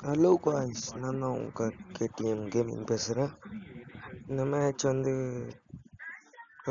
Hello guys, நான் தான் உங்கள் கேடிஎம் கேமிங் பேசுகிறேன். இந்த மேட்ச்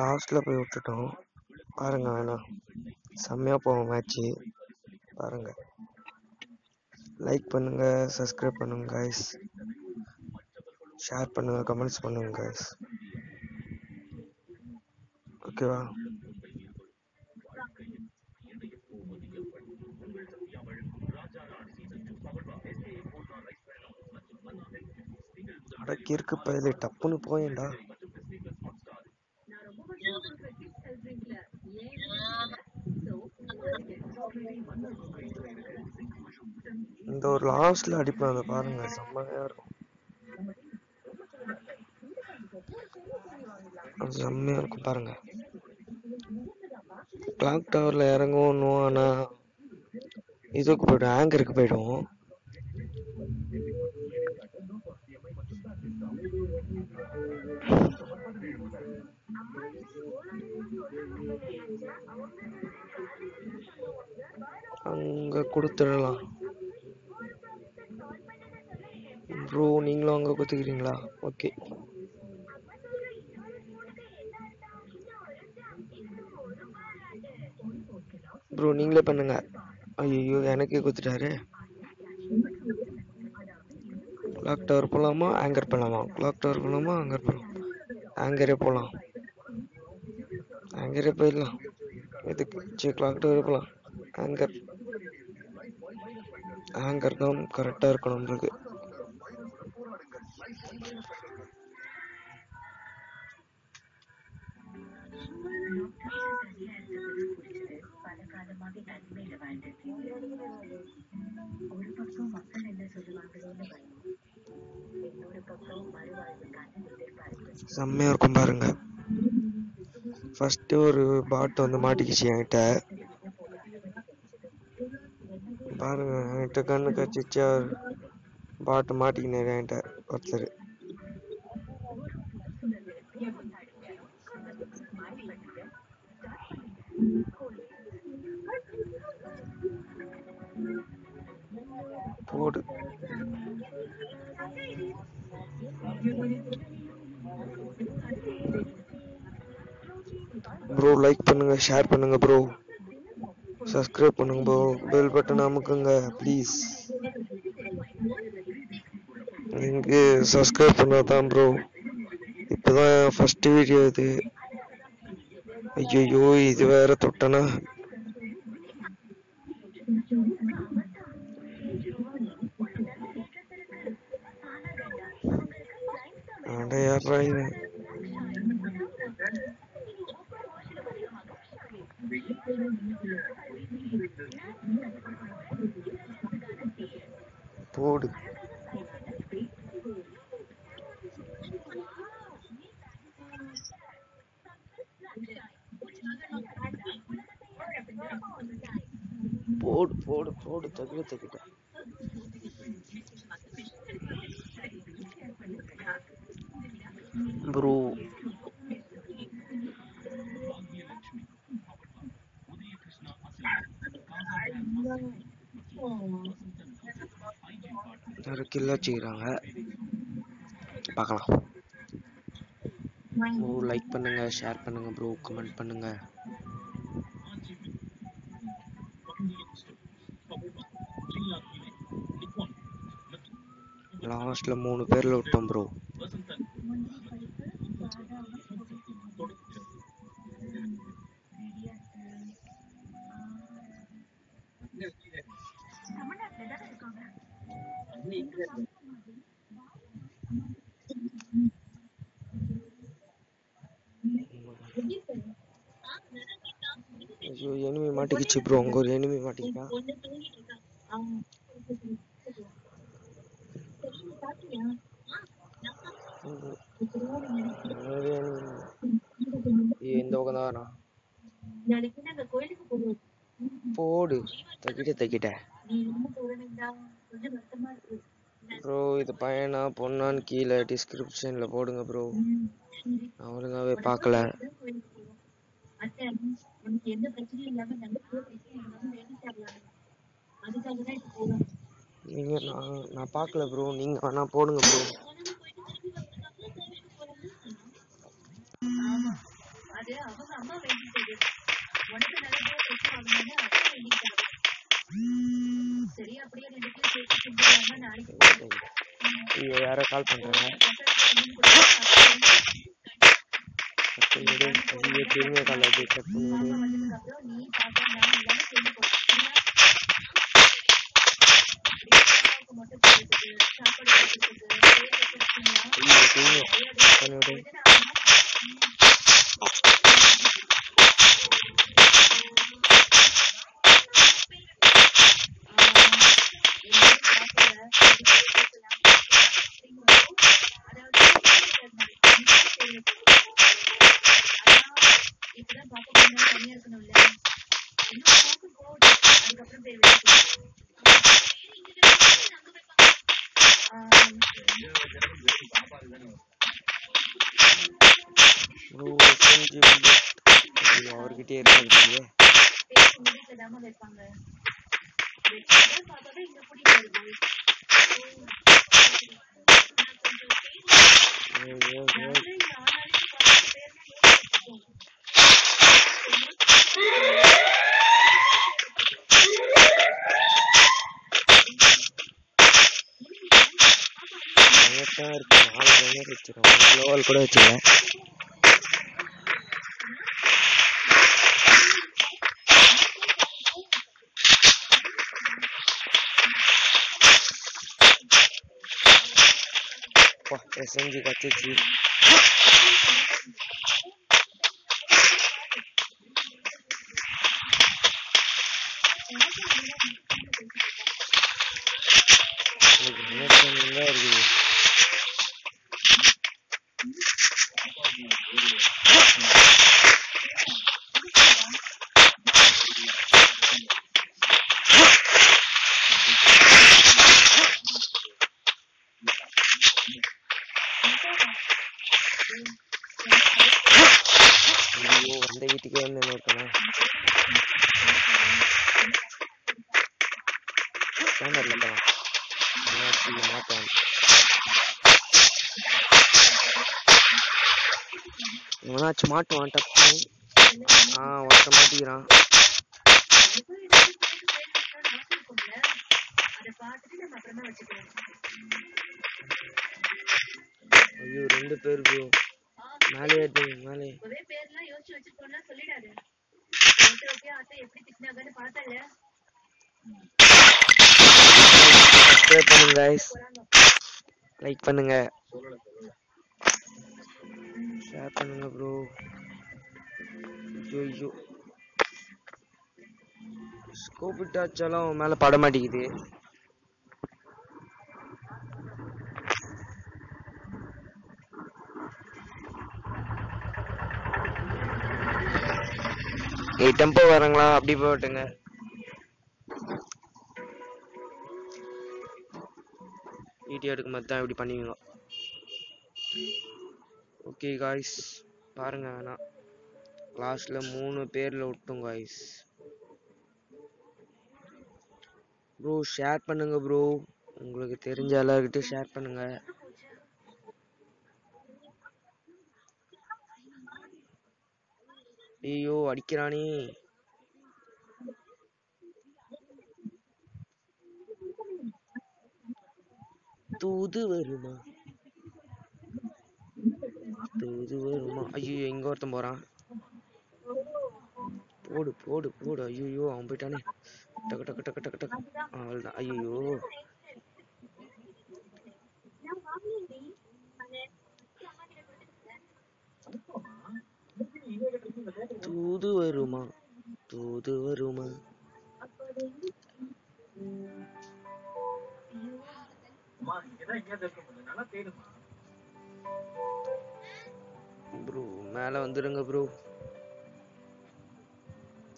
லாஸ்ட்டில் போய் விட்டுட்டோம். பாருங்கள், வேணாம் செம்மையாக போகும் மேட்ச்சு. பாருங்கள், லைக் பண்ணுங்கள், சப்ஸ்கிரைப் பண்ணுங்கள் காய்ஸ், ஷேர் பண்ணுங்கள், கமெண்ட்ஸ் பண்ணுங்கள் காய்ஸ். ஓகேவா? அடக்கி இருக்கு பயில, டப்புன்னு போயேண்டா. இந்த ஒரு லாஸ்ட்ல அடிப்பேன், அதை பாருங்க, செம்மையா இருக்கும். செம்மையா இருக்கும் பாருங்க. கிளாக் டவர்ல இறங்கும், ஆனா இதுக்கு போய்டும், ஆங்கருக்கு போய்டும். அங்க கொடுத்துடலாம் ப்ரோ. நீங்களும் அங்க கொடுத்துக்கிறீங்களா? ஓகே ப்ரோ, நீங்களே பண்ணுங்க. ஐயோ, எனக்கே கொடுத்துட்டாரு. கிளாக் டவர் போலாமா, ஆங்கர் போலாமா? கிளாக் டவர் போலாமா, ஆங்கர் போலாம்? ஆங்கரே போலாம், ஆங்கரே போயிடலாம். எதுக்கு சரி, கிளாக் டவர் போலாம். ஆங்கர் தான் கரெக்டா இருக்கும் நம்மளுக்கு. செம்மையா இருக்கும் பாருங்க. ஃபர்ஸ்ட் ஒரு பாட் மாட்டிக்கிச்சு என்கிட்ட. பாருங்க, என்கிட்ட கண்ணு கச்சிச்சா, பாட்டு மாட்டிக்கினாரு என்கிட்ட ஒருத்தர். போடு ப்ரோ, லைக் பண்ணுங்க, ஷேர் பண்ணுங்க ப்ரோ, சப்ஸ்கிரைப் பண்ணுங்க ப்ரோ, பெல் பட்டன் அமுக்குங்க ப்ளீஸ். நீங்க சப்ஸ்கிரைப் பண்ணாதான் ப்ரோ. இப்பதான் ஃபர்ஸ்ட் வீடியோ இது. ஐயோ, இது வேற தொட்டனா. அடையாடுறா இது. போடு போடு போடு போடு, தகிட்ட ப்ரோ. கில் வச்சுக்கிறாங்க, பார்க்கலாம். ப்ரோ, லைக் பண்ணுங்க, ஷேர் பண்ணுங்க ப்ரோ, கமெண்ட் பண்ணுங்க. லாஸ்ட்ல 3 பேர்ல விட்டோம் ப்ரோ. ஐயோ, எனிமி மாட்டிக்கிச்சு ப்ரோ, அங்க ஒரு எனிமி மாட்டிக்கிட்டா. இந்த பக்கம் தான் வரான். போடு, தகிட்ட ப்ரோ. இது பையனா பொண்ணான்னு கீழே டிஸ்கிரிப்ஷன்ல போடுங்க ப்ரோ. நான் ஒழுங்காவே பார்க்கல. நீங்க நான் பார்க்கல ப்ரோ, நீங்க வேணா போடுங்க ப்ரோ. யாரோ கால் பண்றாங்க. திரும்பிய கால் ஆகி செக் பண்ணுவது. அவர்கிட்டே இருக்காது. கூட வச்சுக்கேன். SMG கத்திச்சு. இருக்குது. அந்த வீட்டுக்கே வந்து நோக்கலாம். கேமரில் மாட்டான். இவனாச்சும் மாட்டுவான் டப்பு. ஒருத்த மாட்டிக்கிறான். ஐயோ 2 பேர் ப்ரோ. மேலே ஏறுங்க, மேலே. சப்ஸ்கிரைப் பண்ணுங்க गाइस, லைக் பண்ணுங்க, ஷேர் பண்ணுங்க ப்ரோ. ஐயோ ஸ்கோப் விட்டாச்சாலும் மேல பட மாட்டேங்குது. டெம்போ வரங்களா? அப்படி போட்டுங்க. வீடியோ எடுக்கும் போது தான் இப்படி பண்ணுவீங்க. ஓகே காய்ஸ், பாருங்க வேணா லாஸ்ட்ல 3 பேர்ல விட்டோம் காய்ஸ். ப்ரோ ஷேர் பண்ணுங்க ப்ரோ, உங்களுக்கு தெரிஞ்ச எல்லார்கிட்டயும் ஷேர் பண்ணுங்க. ஐயோ அடிக்கிறானே. தூது வருமா, தூது வருமா. ஐயோ இங்க ஒருத்தன் போறான். போடு போடு போடு. ஐயோ அவன் போயிட்டானே. டக்கு டக்கு டக்கு டக்கு டக்கு. அவ்வளவுதான். ஐயோ தூது வருமா, தூது வருமா. ப்ரோ மேல வந்துருங்க ப்ரோ.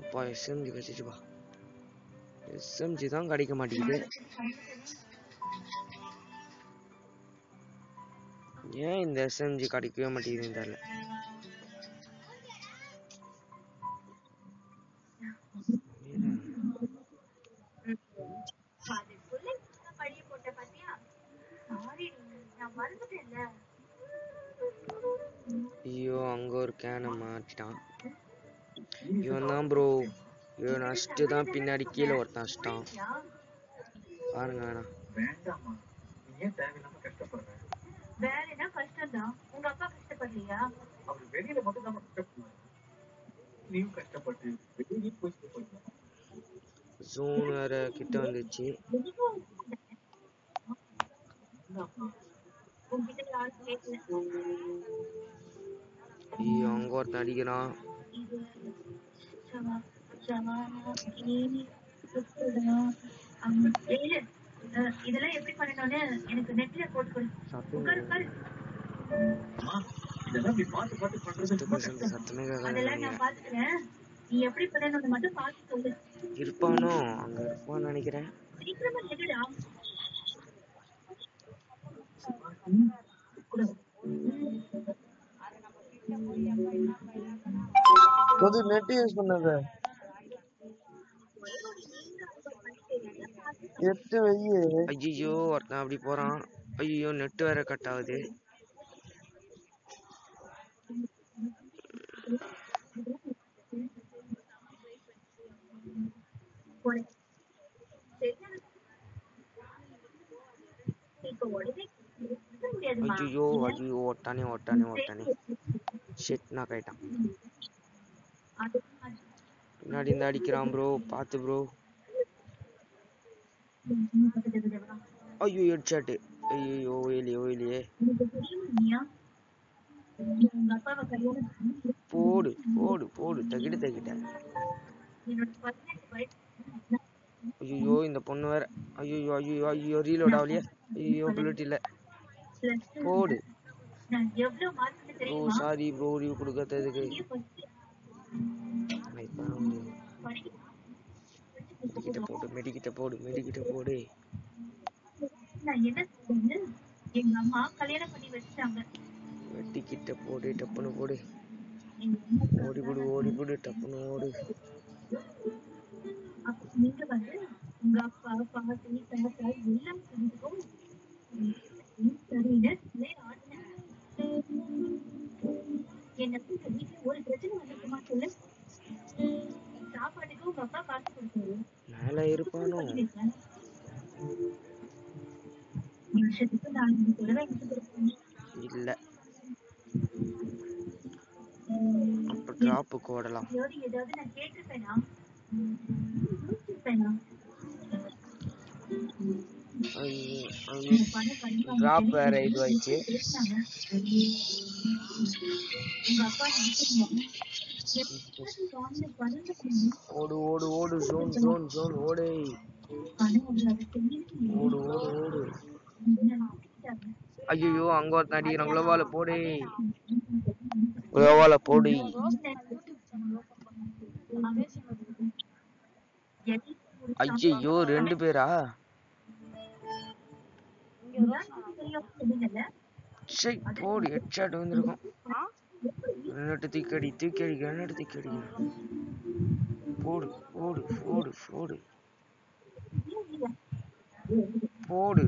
அப்பா SMG கச்சிச்சுப்பா. SMG தான் கிடைக்க மாட்டேங்குது. ஏன் இந்த SMG கிடைக்கவே மாட்டேங்குதுன்னு தெரியல. ஐயோ அங்க ஒரு கேனை மாட்டிட்டான். இவன் தான் ப்ரோ. இவன் அஷ்டு தான் பின்னாடி கீழே ஒருத்தன் அஷ்டான். பாருங்க வேணா. ஜூன் வேற கிட்ட வந்துச்சு. ஐயோ அங்க ஒருத்தன் அடிக்கிறான். இதெல்லாம் எப்படி பண்ணணும்னு எனக்கு நெட்ல போட்டு இருப்பானோ அங்க இருப்பான்னு நினைக்கிறேன். நெட் யூஸ் பண்ணாத. 8 வெய்யு. ஐயோ ஒருத்தன் அப்படி போறான். ஐயோ நெட் வேற கட் ஆகுது. ஐயோ ஐயோ ஓட்டானே ஷிட் நான் கைட்டான். பின்னாடி இருந்து அடிக்கிறான் ப்ரோ, பாத்து ப்ரோ. ஐயோ ஹெட்ஷாட். ஐயோ ஓயிலியே. போடு போடு போடு தகிட்ட. ஐயோ இந்த பொண்ணு வேற. ஐயோ ரீலோட் ஆகலையே. ஐயோ புல்லட் இல்ல. போடு ப்ரோ. சாரி ப்ரோ ரிவ்யூ கொடுக்கறதுக்கு. மெடிக்கிட்ட போடு. மெடிக்கிட்ட போடு டப்புன்னு போடு. ஓடிபுடு டப்புன்னு ஓடு. மேல இருப்பானோ? இல்ல அப்ப டிராப்புக்கு ஓடலாம். டிராப் வேற இதுவாயிடுச்சு. ஓடு ஜோன் ஓடு. ஐயோ அங்க ஒருத்தன் அடிக்கிறான். குளோவால போடு. ஐயோ 2 பேரா? போடு ஹெட்ஷாட் வந்திருக்கும். கிரனேட் தூக்கி அடி. போடு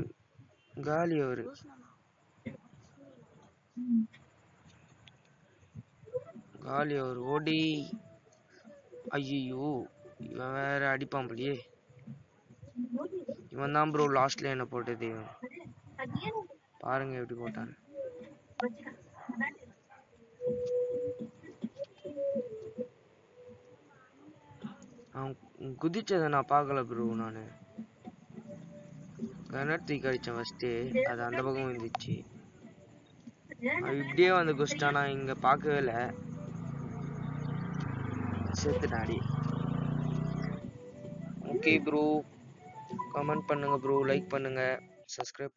காலி அவரு. ஓடி. ஐயோ இவன் வேற அடிப்பான் போலியே. இவன் தான் ப்ரோ லாஸ்ட்ல என்ன போட்டது. பாருங்க எப்படி போட்டான். அவன் குதிச்சதை நான் பார்க்கல ப்ரோ. நானு கிரனேட் தூக்கி அடிச்சேன் ஃபர்ஸ்ட். அது அந்த பக்கம் வந்துச்சு. இப்படியே வந்து குஸ்டானா இங்க பார்க்கவே இல்லை. செத்துட்டாடி. ஓகே ப்ரோ, கமெண்ட் பண்ணுங்க ப்ரோ, லைக் பண்ணுங்க, சப்ஸ்கிரைப் பண்ணுங்க.